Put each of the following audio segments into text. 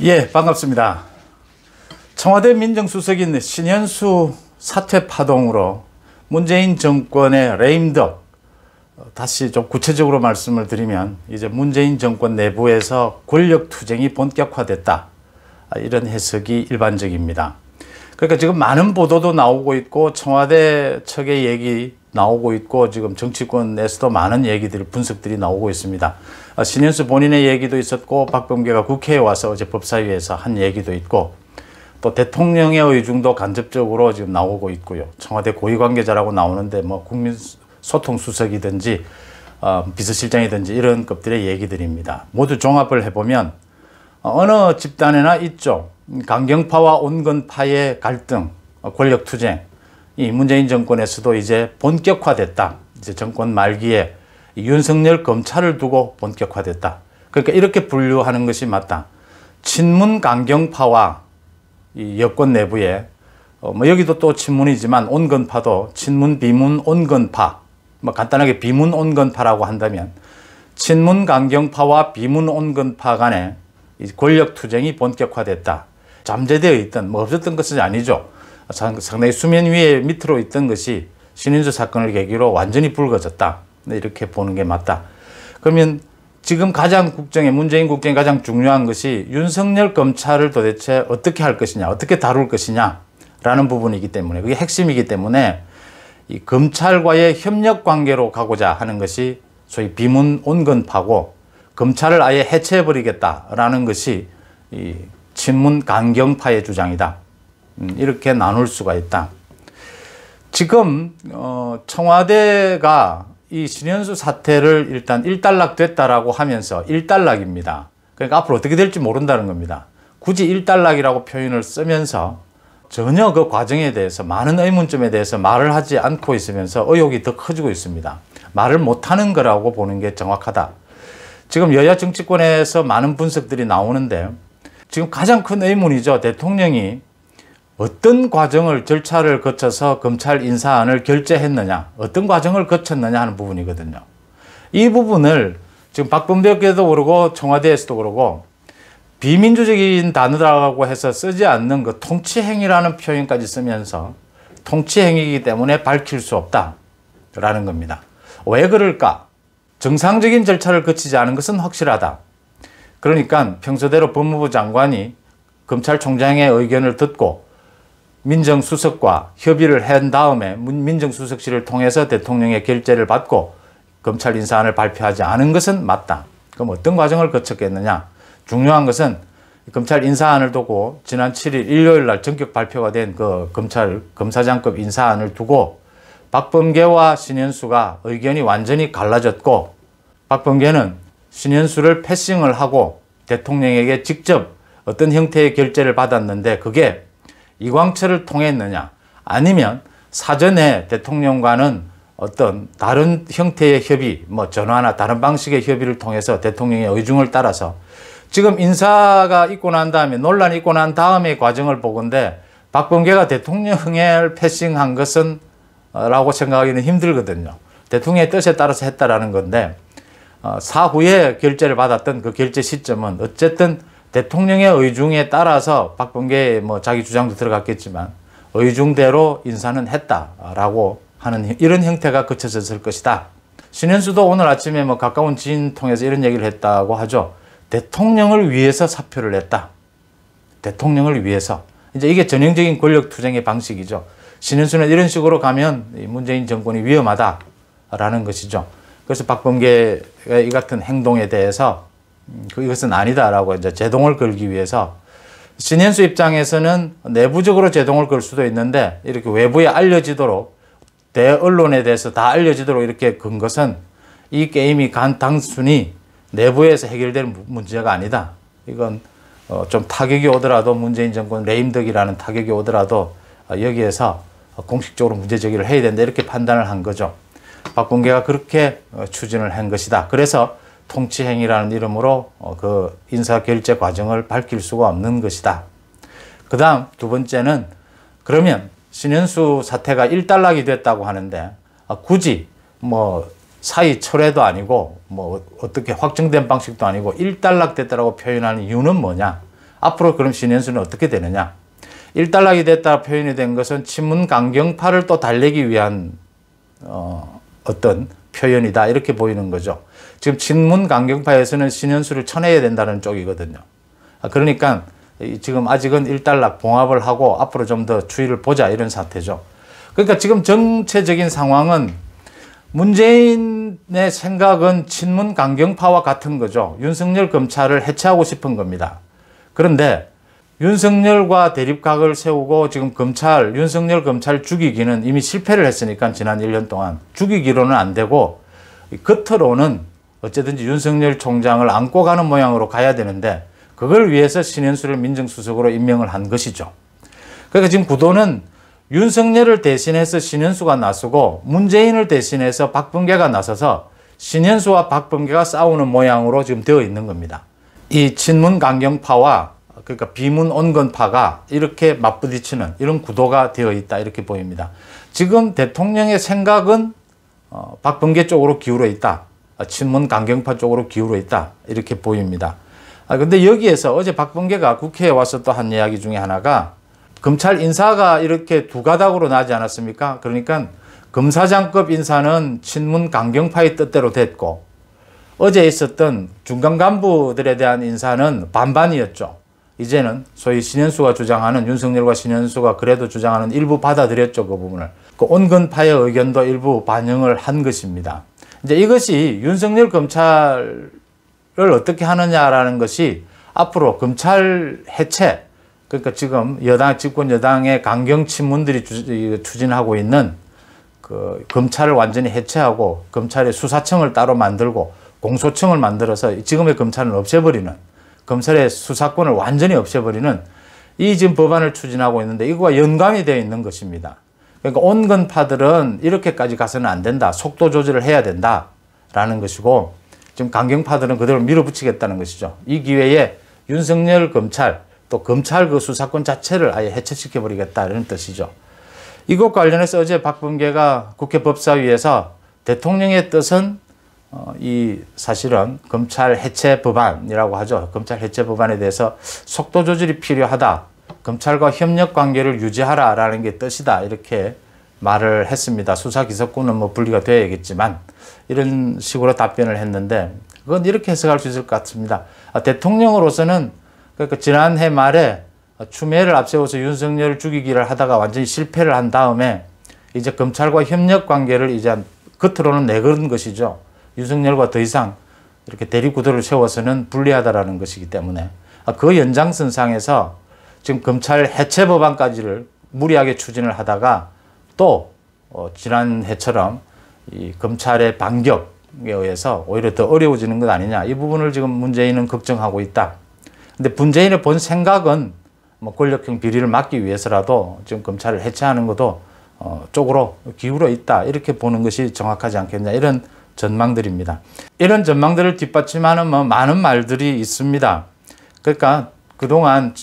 예, 반갑습니다. 청와대 민정수석인 신현수 사퇴 파동으로 문재인 정권의 레임덕, 다시 좀 구체적으로 말씀을 드리면 이제 문재인 정권 내부에서 권력투쟁이 본격화됐다, 이런 해석이 일반적입니다. 그러니까 지금 많은 보도도 나오고 있고 청와대 측의 얘기 나오고 있고 지금 정치권에서도 많은 얘기들, 분석들이 나오고 있습니다. 신현수 본인의 얘기도 있었고 박범계가 국회에 와서 어제 법사위에서 한 얘기도 있고 또 대통령의 의중도 간접적으로 지금 나오고 있고요. 청와대 고위 관계자라고 나오는데 뭐 국민소통수석이든지 비서실장이든지 이런 급들의 얘기들입니다. 모두 종합을 해보면 어느 집단에나 있죠. 강경파와 온건파의 갈등, 권력투쟁, 이 문재인 정권에서도 이제 본격화됐다. 이제 정권 말기에 윤석열 검찰을 두고 본격화됐다. 그러니까 이렇게 분류하는 것이 맞다. 친문 강경파와 이 여권 내부에 뭐 여기도 또 친문이지만 온건파도 친문, 비문, 온건파, 뭐 간단하게 비문 온건파라고 한다면 친문 강경파와 비문 온건파 간에 이 권력투쟁이 본격화됐다. 잠재되어 있던, 뭐 없었던 것은 아니죠. 상당히 수면 위에 밑으로 있던 것이 신인수 사건을 계기로 완전히 붉어졌다. 이렇게 보는 게 맞다. 그러면 지금 가장 국정에, 문재인 국정에 가장 중요한 것이 윤석열 검찰을 도대체 어떻게 할 것이냐, 어떻게 다룰 것이냐 라는 부분이기 때문에, 그게 핵심이기 때문에 이 검찰과의 협력 관계로 가고자 하는 것이 소위 비문 온건파고, 검찰을 아예 해체해버리겠다라는 것이 이 친문 강경파의 주장이다. 이렇게 나눌 수가 있다. 지금 청와대가 이 신현수 사태를 일단 일단락됐다라고 하면서, 일단락입니다. 그러니까 앞으로 어떻게 될지 모른다는 겁니다. 굳이 일단락이라고 표현을 쓰면서 전혀 그 과정에 대해서, 많은 의문점에 대해서 말을 하지 않고 있으면서 의혹이 더 커지고 있습니다. 말을 못하는 거라고 보는 게 정확하다. 지금 여야 정치권에서 많은 분석들이 나오는데 지금 가장 큰 의문이죠. 대통령이 어떤 과정을, 절차를 거쳐서 검찰 인사안을 결재했느냐, 어떤 과정을 거쳤느냐 하는 부분이거든요. 이 부분을 지금 박범계도 그러고 청와대에서도 그러고 비민주적인 단어라고 해서 쓰지 않는 그 통치행위라는 표현까지 쓰면서 통치행위이기 때문에 밝힐 수 없다라는 겁니다. 왜 그럴까? 정상적인 절차를 거치지 않은 것은 확실하다. 그러니까 평소대로 법무부 장관이 검찰총장의 의견을 듣고 민정수석과 협의를 한 다음에 민정수석실을 통해서 대통령의 결재를 받고 검찰 인사안을 발표하지 않은 것은 맞다. 그럼 어떤 과정을 거쳤겠느냐? 중요한 것은 검찰 인사안을 두고 지난 7일 일요일 날 전격 발표가 된 그 검사장급 인사안을 두고 박범계와 신현수가 의견이 완전히 갈라졌고, 박범계는 신현수를 패싱을 하고 대통령에게 직접 어떤 형태의 결재를 받았는데 그게 이광철을 통했느냐, 아니면 사전에 대통령과는 어떤 다른 형태의 협의, 뭐 전화나 다른 방식의 협의를 통해서 대통령의 의중을 따라서, 지금 인사가 있고 난 다음에, 논란이 있고 난 다음에 과정을 보건데 박범계가 대통령을 패싱한 것은 라고 생각하기는 힘들거든요. 대통령의 뜻에 따라서 했다라는 건데 사후에 결재를 받았던 그 결재 시점은 어쨌든 대통령의 의중에 따라서 박범계의 뭐 자기 주장도 들어갔겠지만 의중대로 인사는 했다라고 하는 이런 형태가 거쳐졌을 것이다. 신현수도 오늘 아침에 뭐 가까운 지인 통해서 이런 얘기를 했다고 하죠. 대통령을 위해서 사표를 냈다. 대통령을 위해서. 이제 이게 전형적인 권력투쟁의 방식이죠. 신현수는 이런 식으로 가면 문재인 정권이 위험하다라는 것이죠. 그래서 박범계의 이 같은 행동에 대해서 이것은 아니다라고 이제 제동을 걸기 위해서, 신현수 입장에서는 내부적으로 제동을 걸 수도 있는데 이렇게 외부에 알려지도록, 대언론에 대해서 다 알려지도록 이렇게 건 것은 이 게임이 단순히 내부에서 해결될 문제가 아니다. 이건 좀 타격이 오더라도, 문재인 정권 레임덕이라는 타격이 오더라도 여기에서 공식적으로 문제 제기를 해야 된다, 이렇게 판단을 한 거죠. 박범계가 그렇게 추진을 한 것이다. 그래서 통치행위라는 이름으로 그 인사결재 과정을 밝힐 수가 없는 것이다. 그 다음 두 번째는, 그러면 신현수 사태가 일단락이 됐다고 하는데 굳이 뭐 사의 철회도 아니고 뭐 어떻게 확정된 방식도 아니고 일단락됐다라고 표현하는 이유는 뭐냐? 앞으로 그럼 신현수는 어떻게 되느냐? 일단락이 됐다 표현이 된 것은 친문 강경파를 또 달래기 위한 어떤 표현이다 이렇게 보이는 거죠. 지금 친문 강경파에서는 신현수를 쳐내야 된다는 쪽이거든요. 그러니까 지금 아직은 일단락 봉합을 하고 앞으로 좀 더 추이를 보자 이런 사태죠. 그러니까 지금 정체적인 상황은 문재인의 생각은 친문 강경파와 같은 거죠. 윤석열 검찰을 해체하고 싶은 겁니다. 그런데 윤석열과 대립각을 세우고 지금 윤석열 검찰 죽이기는 이미 실패를 했으니까 지난 1년 동안 죽이기로는 안 되고 겉으로는 어쨌든지 윤석열 총장을 안고 가는 모양으로 가야 되는데 그걸 위해서 신현수를 민정수석으로 임명을 한 것이죠. 그러니까 지금 구도는 윤석열을 대신해서 신현수가 나서고 문재인을 대신해서 박범계가 나서서 신현수와 박범계가 싸우는 모양으로 지금 되어 있는 겁니다. 이 친문 강경파와 그러니까 비문 온건파가 이렇게 맞부딪히는 이런 구도가 되어 있다 이렇게 보입니다. 지금 대통령의 생각은 박범계 쪽으로 기울어 있다. 친문 강경파 쪽으로 기울어 있다. 이렇게 보입니다. 근데 여기에서 어제 박범계가 국회에 와서 또 한 이야기 중에 하나가 검찰 인사가 이렇게 두 가닥으로 나지 않았습니까? 그러니까 검사장급 인사는 친문 강경파의 뜻대로 됐고 어제 있었던 중간 간부들에 대한 인사는 반반이었죠. 이제는 소위 신현수가 주장하는 윤석열과 신현수가 그래도 주장하는 일부 받아들였죠. 그 부분을. 그 온건파의 의견도 일부 반영을 한 것입니다. 이제 이것이 윤석열 검찰을 어떻게 하느냐라는 것이 앞으로 검찰 해체, 그러니까 지금 집권 여당의 강경 친문들이 추진하고 있는 그 검찰을 완전히 해체하고 검찰의 수사청을 따로 만들고 공소청을 만들어서 지금의 검찰은 없애버리는, 검찰의 수사권을 완전히 없애버리는 이 지금 법안을 추진하고 있는데 이거와 연관이 되어 있는 것입니다. 그러니까 온건파들은 이렇게까지 가서는 안 된다. 속도 조절을 해야 된다라는 것이고 지금 강경파들은 그대로 밀어붙이겠다는 것이죠. 이 기회에 윤석열 검찰 또 검찰 그 수사권 자체를 아예 해체시켜버리겠다 이런 뜻이죠. 이것 관련해서 어제 박범계가 국회 법사위에서 대통령의 뜻은 이 사실은 검찰 해체 법안이라고 하죠. 검찰 해체 법안에 대해서 속도 조절이 필요하다. 검찰과 협력 관계를 유지하라라는 게 뜻이다. 이렇게 말을 했습니다. 수사 기소권은 뭐 분리가 되어야겠지만 이런 식으로 답변을 했는데 그건 이렇게 해석할 수 있을 것 같습니다. 대통령으로서는 그러니까 지난해 말에 추미애를 앞세워서 윤석열을 죽이기를 하다가 완전히 실패를 한 다음에 이제 검찰과 협력 관계를 이제 겉으로는 내건 것이죠. 윤석열과 더 이상 이렇게 대립구도를 세워서는 불리하다라는 것이기 때문에 그 연장선상에서 지금 검찰 해체 법안까지를 무리하게 추진을 하다가 또 지난해처럼 이 검찰의 반격에 의해서 오히려 더 어려워지는 것 아니냐 이 부분을 지금 문재인은 걱정하고 있다. 근데 문재인의 본 생각은 뭐 권력형 비리를 막기 위해서라도 지금 검찰을 해체하는 것도 쪽으로 기울어 있다 이렇게 보는 것이 정확하지 않겠냐 이런 전망들입니다. 이런 전망들을 뒷받침하는 많은 말들이 있습니다. 그러니까 그동안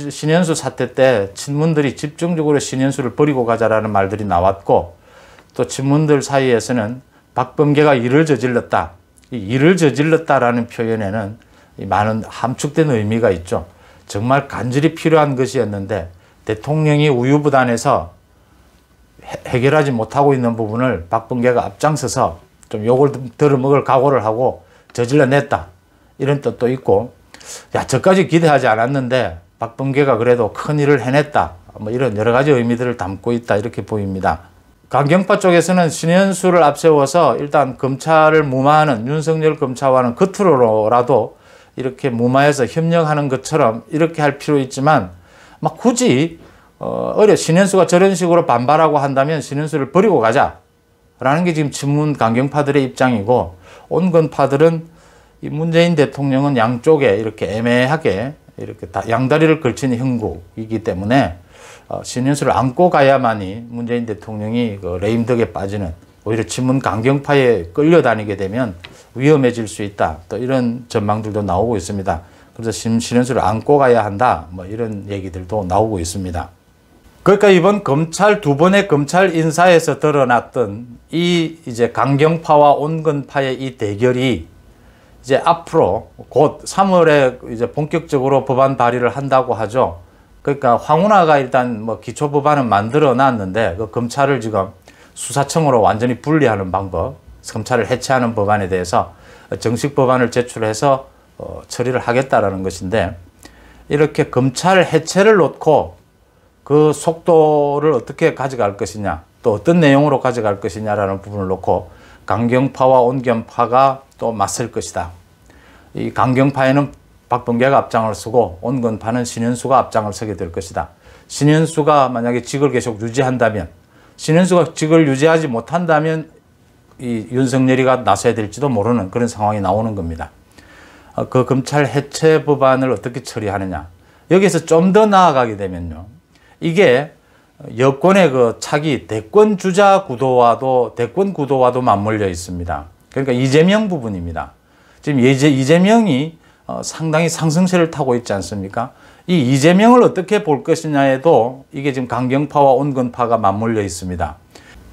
신현수 사태 때 친문들이 집중적으로 신현수를 버리고 가자라는 말들이 나왔고 또 친문들 사이에서는 박범계가 일을 저질렀다. 이 일을 저질렀다라는 표현에는 많은 함축된 의미가 있죠. 정말 간절히 필요한 것이었는데 대통령이 우유부단해서 해결하지 못하고 있는 부분을 박범계가 앞장서서 좀 욕을 들어먹을 각오를 하고 저질러냈다. 이런 뜻도 있고 야 저까지 기대하지 않았는데 박범계가 그래도 큰 일을 해냈다. 뭐 이런 여러 가지 의미들을 담고 있다. 이렇게 보입니다. 강경파 쪽에서는 신현수를 앞세워서 일단 검찰을 무마하는 윤석열 검찰과는 겉으로라도 이렇게 무마해서 협력하는 것처럼 이렇게 할 필요 있지만 막 굳이 신현수가 저런 식으로 반발하고 한다면 신현수를 버리고 가자라는 게 지금 친문 강경파들의 입장이고 온건파들은 이 문재인 대통령은 양쪽에 이렇게 애매하게 이렇게 다 양다리를 걸치는 형국이기 때문에 신현수를 안고 가야만이 문재인 대통령이 그 레임덕에 빠지는 오히려 친문 강경파에 끌려다니게 되면 위험해질 수 있다. 또 이런 전망들도 나오고 있습니다. 그래서 신현수를 안고 가야 한다. 뭐 이런 얘기들도 나오고 있습니다. 그러니까 이번 검찰 두 번의 검찰 인사에서 드러났던 이 이제 강경파와 온건파의 이 대결이 이제 앞으로 곧 3월에 이제 본격적으로 법안 발의를 한다고 하죠. 그러니까 황운하가 일단 뭐 기초 법안은 만들어 놨는데 그 검찰을 지금 수사청으로 완전히 분리하는 방법, 검찰을 해체하는 법안에 대해서 정식 법안을 제출해서 처리를 하겠다라는 것인데, 이렇게 검찰 해체를 놓고 그 속도를 어떻게 가져갈 것이냐, 또 어떤 내용으로 가져갈 것이냐라는 부분을 놓고 강경파와 온건파가 또 맞설 것이다. 이 강경파에는 박범계가 앞장을 서고 온건파는 신현수가 앞장을 서게 될 것이다. 신현수가 만약에 직을 계속 유지한다면, 신현수가 직을 유지하지 못한다면 이 윤석열이가 나서야 될지도 모르는 그런 상황이 나오는 겁니다. 그 검찰 해체 법안을 어떻게 처리하느냐. 여기서 좀 더 나아가게 되면요, 이게 여권의 그 차기 대권 주자 구도와도 대권 구도와도 맞물려 있습니다. 그러니까 이재명 부분입니다. 지금 이재명이 상당히 상승세를 타고 있지 않습니까? 이 이재명을 어떻게 볼 것이냐에도 이게 지금 강경파와 온건파가 맞물려 있습니다.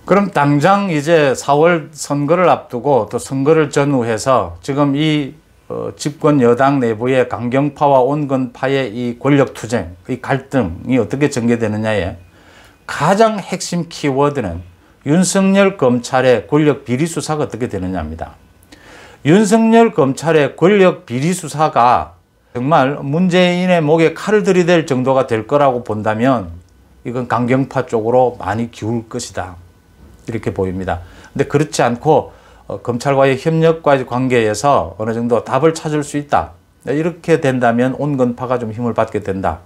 그럼 당장 이제 4월 선거를 앞두고 또 선거를 전후해서 지금 이 집권 여당 내부의 강경파와 온건파의 이 권력 투쟁, 이 갈등이 어떻게 전개되느냐에 가장 핵심 키워드는 윤석열 검찰의 권력 비리 수사가 어떻게 되느냐입니다. 윤석열 검찰의 권력 비리 수사가 정말 문재인의 목에 칼을 들이댈 정도가 될 거라고 본다면 이건 강경파 쪽으로 많이 기울 것이다, 이렇게 보입니다. 근데 그렇지 않고 검찰과의 협력과의 관계에서 어느 정도 답을 찾을 수 있다, 이렇게 된다면 온건파가 좀 힘을 받게 된다.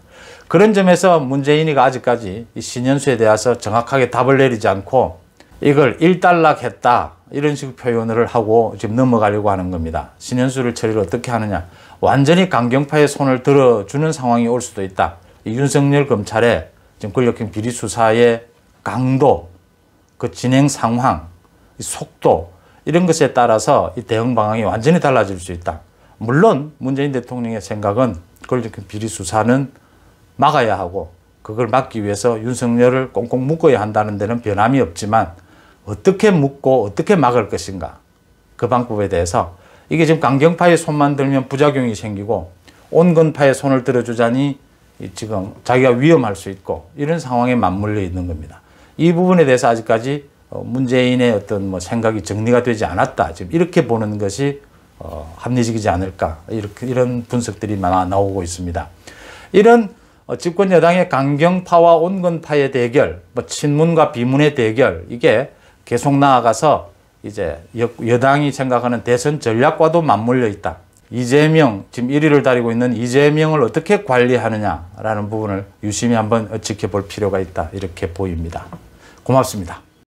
그런 점에서 문재인이가 아직까지 이 신현수에 대해서 정확하게 답을 내리지 않고 이걸 일단락했다, 이런 식의 표현을 하고 지금 넘어가려고 하는 겁니다. 신현수를 처리를 어떻게 하느냐. 완전히 강경파의 손을 들어주는 상황이 올 수도 있다. 이 윤석열 검찰의 지금 권력형 비리 수사의 강도, 그 진행 상황, 이 속도, 이런 것에 따라서 이 대응 방향이 완전히 달라질 수 있다. 물론 문재인 대통령의 생각은 권력형 비리 수사는 막아야 하고, 그걸 막기 위해서 윤석열을 꽁꽁 묶어야 한다는 데는 변함이 없지만 어떻게 묶고 어떻게 막을 것인가, 그 방법에 대해서 이게 지금 강경파의 손만 들면 부작용이 생기고 온건파의 손을 들어주자니 지금 자기가 위험할 수 있고, 이런 상황에 맞물려 있는 겁니다. 이 부분에 대해서 아직까지 문재인의 어떤 뭐 생각이 정리가 되지 않았다, 지금 이렇게 보는 것이 합리적이지 않을까, 이런 분석들이 나오고 있습니다. 이런 집권 여당의 강경파와 온건파의 대결, 뭐 친문과 비문의 대결, 이게 계속 나아가서 이제 여당이 생각하는 대선 전략과도 맞물려 있다. 이재명, 지금 1위를 다리고 있는 이재명을 어떻게 관리하느냐라는 부분을 유심히 한번 지켜볼 필요가 있다, 이렇게 보입니다. 고맙습니다.